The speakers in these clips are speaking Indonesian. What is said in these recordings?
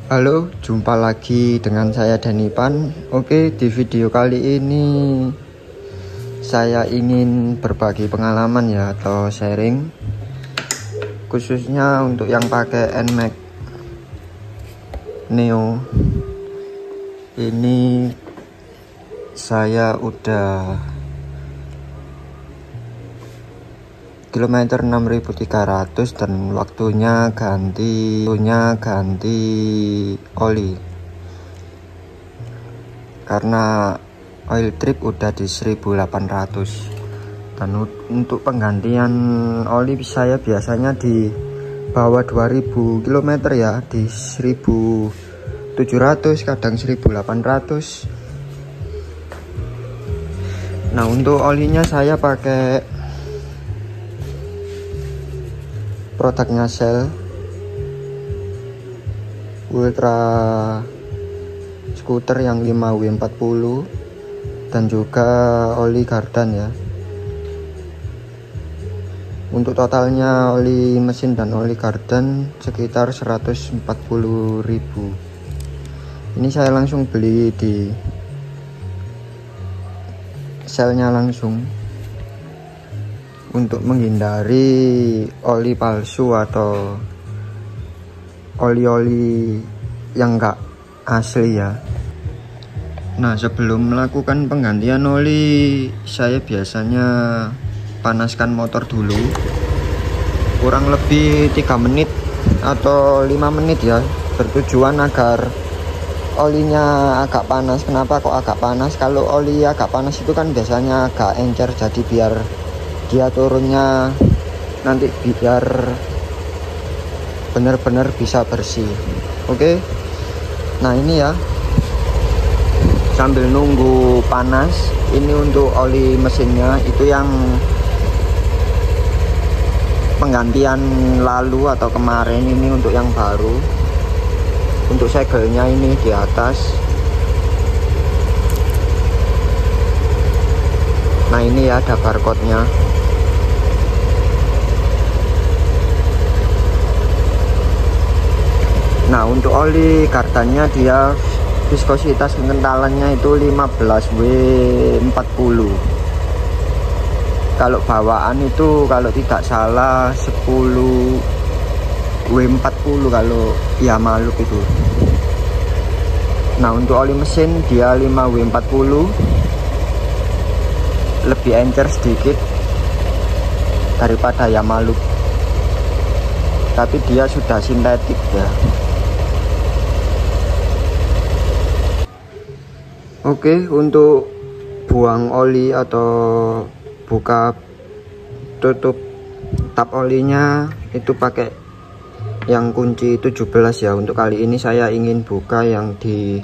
Halo, jumpa lagi dengan saya Danipan. Oke, di video kali ini saya ingin berbagi pengalaman ya, atau sharing, khususnya untuk yang pakai NMAX Neo. Ini saya udah kilometer 6.300 dan waktunya ganti oli karena oil trip udah di 1.800. Dan untuk penggantian oli saya biasanya di bawah 2000 km ya, di 1.700 kadang 1.800. Nah, untuk olinya saya pakai produknya Shell Ultra Scooter yang 5W40 dan juga oli Gardan ya. Untuk totalnya oli mesin dan oli Gardan sekitar 140.000. Ini saya langsung beli di Shellnya langsung, untuk menghindari oli palsu atau oli-oli yang enggak asli ya. Nah, sebelum melakukan penggantian oli, saya biasanya panaskan motor dulu kurang lebih 3 menit atau 5 menit ya, bertujuan agar olinya agak panas. Kenapa kok agak panas? Kalau oli agak panas itu kan biasanya agak encer, jadi biar dia turunnya nanti biar benar-benar bisa bersih. Oke. Nah, ini ya, sambil nunggu panas, ini untuk oli mesinnya itu yang penggantian lalu atau kemarin, ini untuk yang baru. Untuk segelnya ini di atas. Nah, ini ya ada barcode-nya. Nah, untuk oli Gardannya dia viskositas kekentalannya itu 15W40. Kalau bawaan itu kalau tidak salah 10W40 kalau ya Maluk itu. Nah, untuk oli mesin dia 5W40, lebih encer sedikit daripada ya Maluk, tapi dia sudah sintetik ya. Oke, untuk buang oli atau buka tutup tap olinya itu pakai yang kunci 17 ya. Untuk kali ini saya ingin buka yang di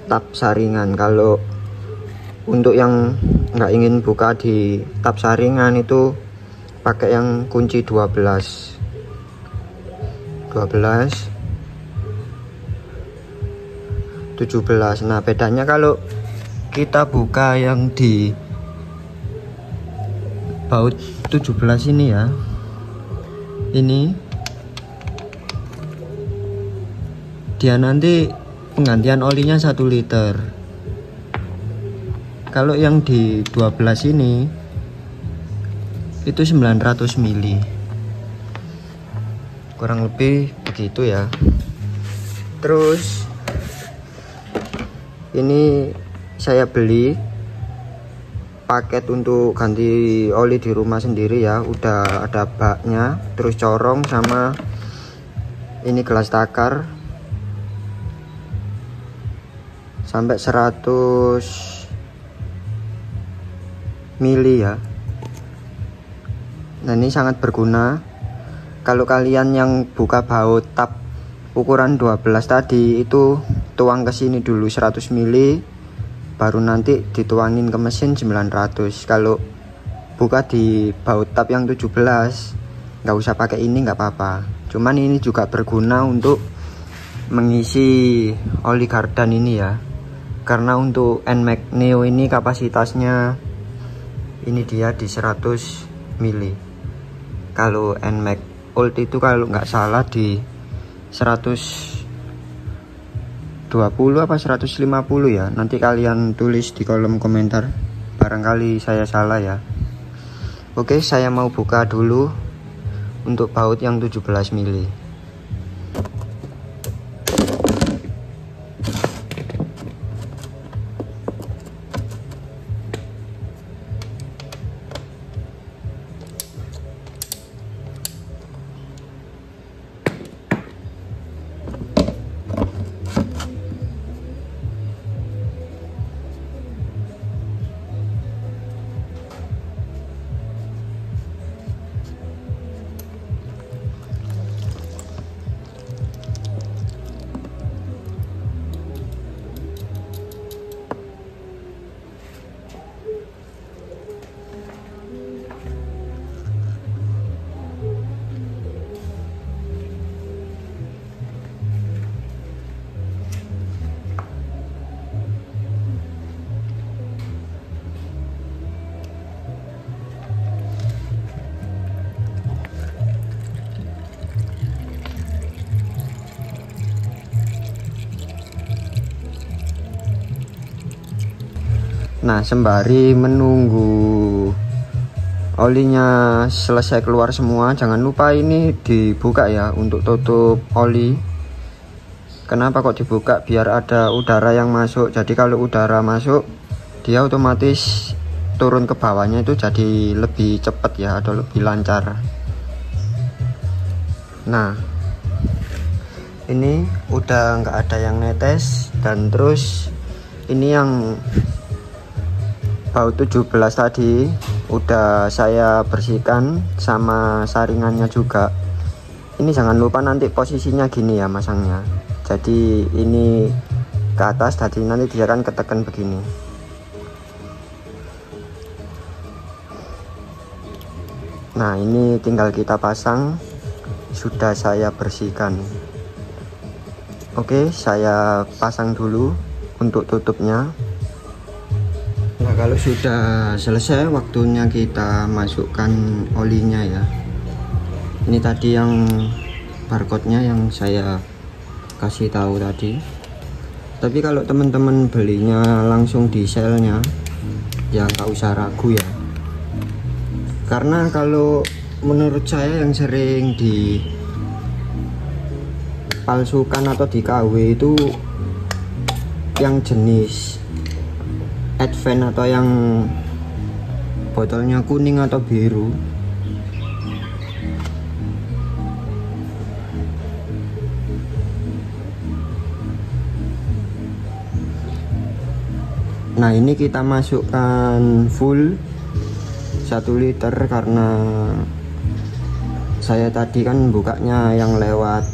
tap saringan. Kalau untuk yang nggak ingin buka di tap saringan itu pakai yang kunci 12. 17. Nah, bedanya kalau kita buka yang di baut 17 ini ya, ini dia nanti penggantian olinya 1 liter. Kalau yang di 12 ini itu 900 mili, kurang lebih begitu ya. Terus ini saya beli paket untuk ganti oli di rumah sendiri ya. Udah ada baknya, terus corong, sama ini gelas takar sampai 100 mili ya. Nah, ini sangat berguna. Kalau kalian yang buka baut tap ukuran 12 tadi itu tuang ke sini dulu 100 mili, baru nanti dituangin ke mesin 900. Kalau buka di baut tap yang 17 nggak usah pakai ini, nggak apa-apa. Cuman ini juga berguna untuk mengisi oli Gardan ini ya, karena untuk NMAX Neo ini kapasitasnya ini dia di 100 mili. Kalau NMAX Old itu kalau nggak salah di 150 120 apa 150 ya, nanti kalian tulis di kolom komentar, barangkali saya salah ya. Oke, saya mau buka dulu untuk baut yang 17 mili. Nah, sembari menunggu olinya selesai keluar semua, jangan lupa ini dibuka ya untuk tutup oli. Kenapa kok dibuka? Biar ada udara yang masuk. Jadi kalau udara masuk, dia otomatis turun ke bawahnya itu jadi lebih cepat ya, atau lebih lancar. Nah, ini udah nggak ada yang netes, dan terus ini yang baut 17 tadi udah saya bersihkan sama saringannya juga. Ini jangan lupa nanti posisinya gini ya masangnya, jadi ini ke atas, jadi nanti dia akan ketekan begini. Nah, ini tinggal kita pasang, sudah saya bersihkan. Oke, saya pasang dulu untuk tutupnya. Nah, kalau sudah selesai, waktunya kita masukkan olinya ya. Ini tadi yang barcode-nya yang saya kasih tahu tadi. Tapi kalau teman-teman belinya langsung di sale-nya, ya nggak usah ragu ya. Karena kalau menurut saya yang sering dipalsukan atau di KW itu yang jenis Advent atau yang botolnya kuning atau biru. Nah, ini kita masukkan full 1 liter karena saya tadi kan bukanya yang lewat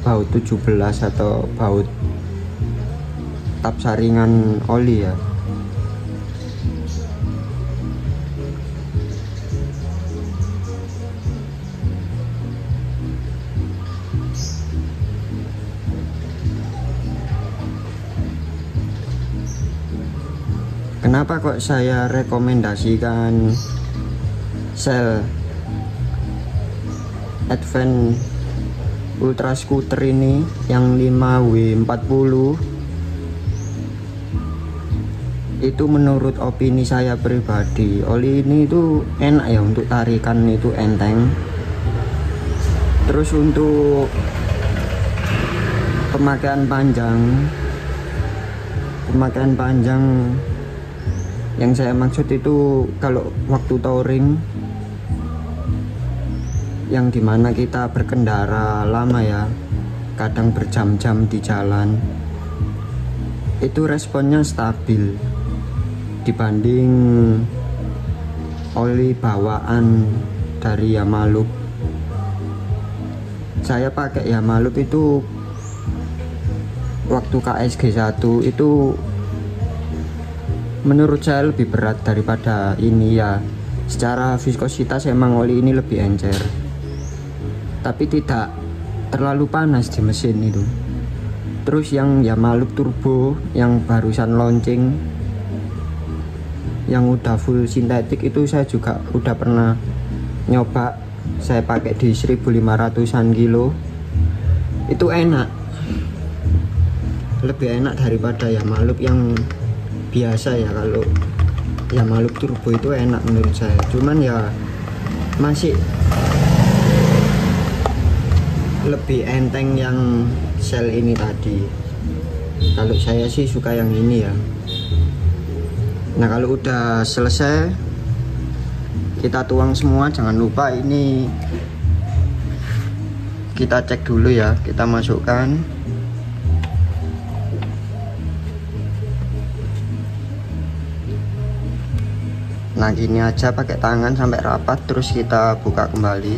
baut 17 atau baut tap saringan oli ya. Kenapa kok saya rekomendasikan sel Advent Ultra Scooter ini yang 5W40? Itu menurut opini saya pribadi, oli ini itu enak ya, untuk tarikan itu enteng. Terus untuk pemakaian panjang yang saya maksud itu kalau waktu touring, yang dimana kita berkendara lama ya, kadang berjam-jam di jalan, itu responnya stabil dibanding oli bawaan dari Yamaluk. Saya pakai Yamaluk itu waktu KSG 1 itu menurut saya lebih berat daripada ini ya. Secara viskositas emang oli ini lebih encer, tapi tidak terlalu panas di mesin itu. Terus yang Yamaluk turbo yang barusan launching, yang udah full sintetik itu saya juga udah pernah nyoba. Saya pakai di 1500an kilo, itu enak. lebih enak daripada ya Malup yang biasa ya. Kalau ya Malup turbo itu enak menurut saya, cuman ya masih lebih enteng yang sel ini tadi. Kalau saya sih suka yang ini ya. Nah kalau udah selesai kita tuang semua, jangan lupa ini kita cek dulu ya, kita masukkan. Nah gini aja pakai tangan sampai rapat, terus kita buka kembali.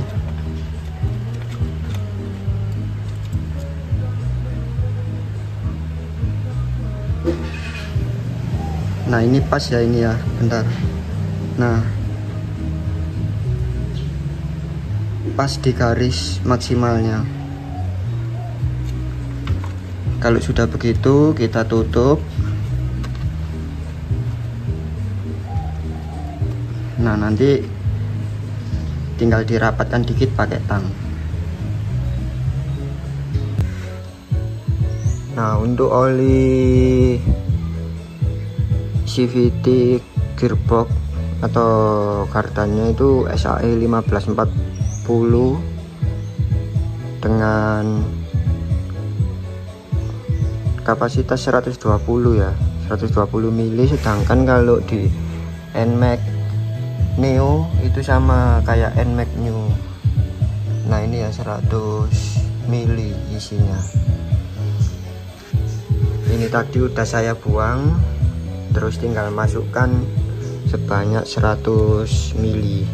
Nah ini pas ya, ini ya, bentar. Nah pas di garis maksimalnya. Kalau sudah begitu kita tutup. Nah nanti tinggal dirapatkan dikit pakai tang. Nah untuk oli CVT gearbox atau kardannya itu SAE 1540 dengan kapasitas 120 ya, 120 mili. Sedangkan kalau di NMAX Neo itu sama kayak NMAX New. Nah ini ya 100 mili isinya. Ini tadi udah saya buang, terus tinggal masukkan sebanyak 100 mili.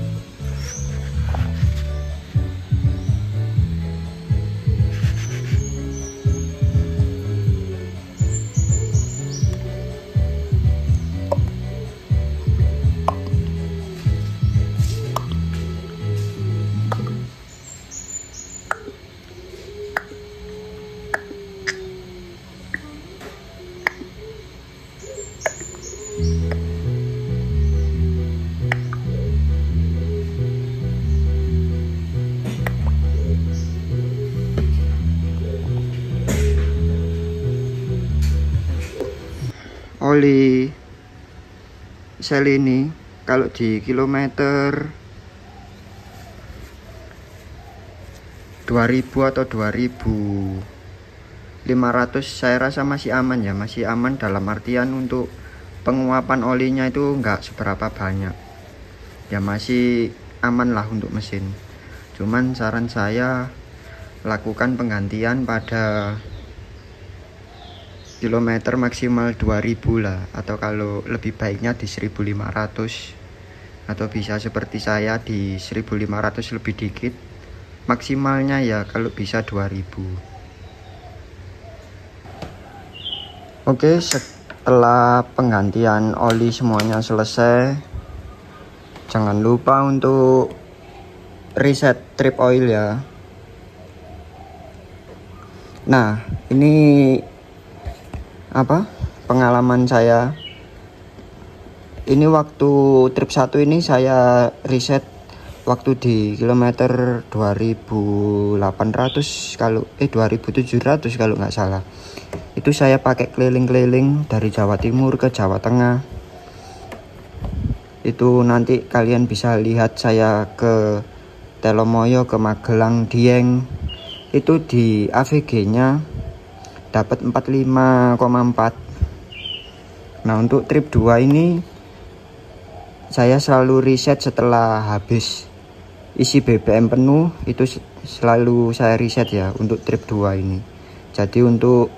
Oli sel ini kalau di kilometer 2000 atau 2500 saya rasa masih aman ya, masih aman dalam artian untuk penguapan olinya itu enggak seberapa banyak ya, masih aman lah untuk mesin. Cuman saran saya lakukan penggantian pada kilometer maksimal 2000 lah, atau kalau lebih baiknya di 1500, atau bisa seperti saya di 1500 lebih dikit. Maksimalnya ya kalau bisa 2000. Oke, setelah penggantian oli semuanya selesai, jangan lupa untuk reset trip oil ya. Nah ini pengalaman saya ini waktu trip 1 ini saya reset waktu di kilometer 2800 kalau 2700 kalau nggak salah. Itu saya pakai keliling-keliling dari Jawa Timur ke Jawa Tengah. Itu nanti kalian bisa lihat saya ke Telomoyo, ke Magelang, Dieng. Itu di AVG nya dapat 45,4. Nah untuk trip 2 ini saya selalu reset setelah habis isi BBM penuh, itu selalu saya reset ya untuk trip 2 ini. Jadi untuk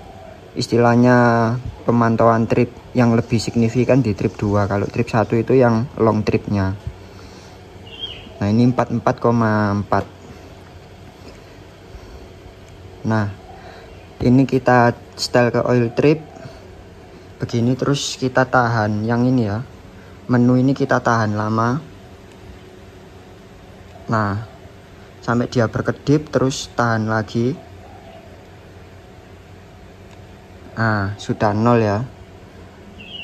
istilahnya pemantauan trip yang lebih signifikan di trip 2. Kalau trip 1 itu yang long tripnya. Nah ini 44,4. Nah ini kita setel ke oil trip begini, terus kita tahan yang ini ya, menu ini kita tahan lama. Nah sampai dia berkedip, terus tahan lagi. Nah sudah 0 ya,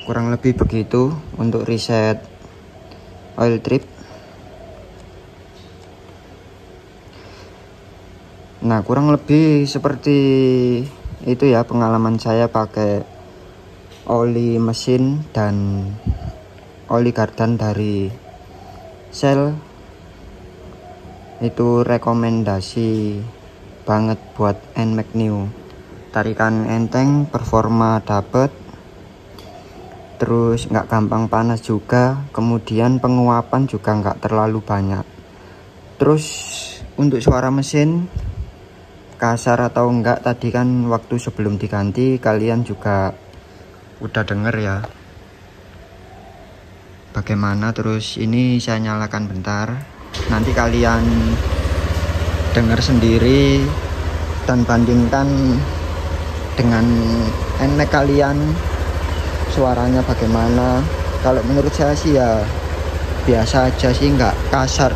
kurang lebih begitu untuk reset oil trip. Nah kurang lebih seperti itu ya pengalaman saya pakai oli mesin dan oli kardan dari Shell. Itu rekomendasi banget buat NMAX Neo. Tarikan enteng, performa dapet, terus nggak gampang panas juga, kemudian penguapan juga nggak terlalu banyak. Terus untuk suara mesin kasar atau enggak tadi kan waktu sebelum diganti kalian juga udah denger ya bagaimana. Terus ini saya nyalakan bentar, nanti kalian dengar sendiri dan bandingkan dengan NMAX kalian suaranya bagaimana. Kalau menurut saya sih ya biasa aja sih, nggak kasar.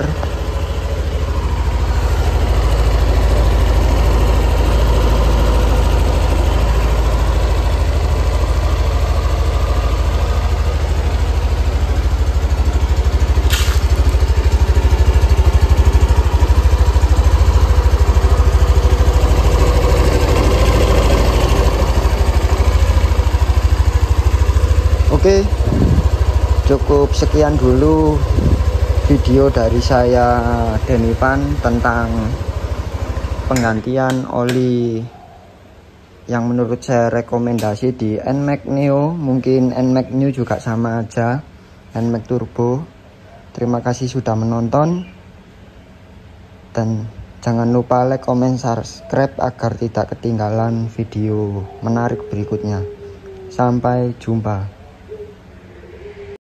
Oke, cukup sekian dulu video dari saya Denipan tentang penggantian oli yang menurut saya rekomendasi di NMAX Neo. Mungkin NMAX Neo juga sama aja, NMAX Turbo. Terima kasih sudah menonton dan jangan lupa like, comment, subscribe agar tidak ketinggalan video menarik berikutnya. Sampai jumpa.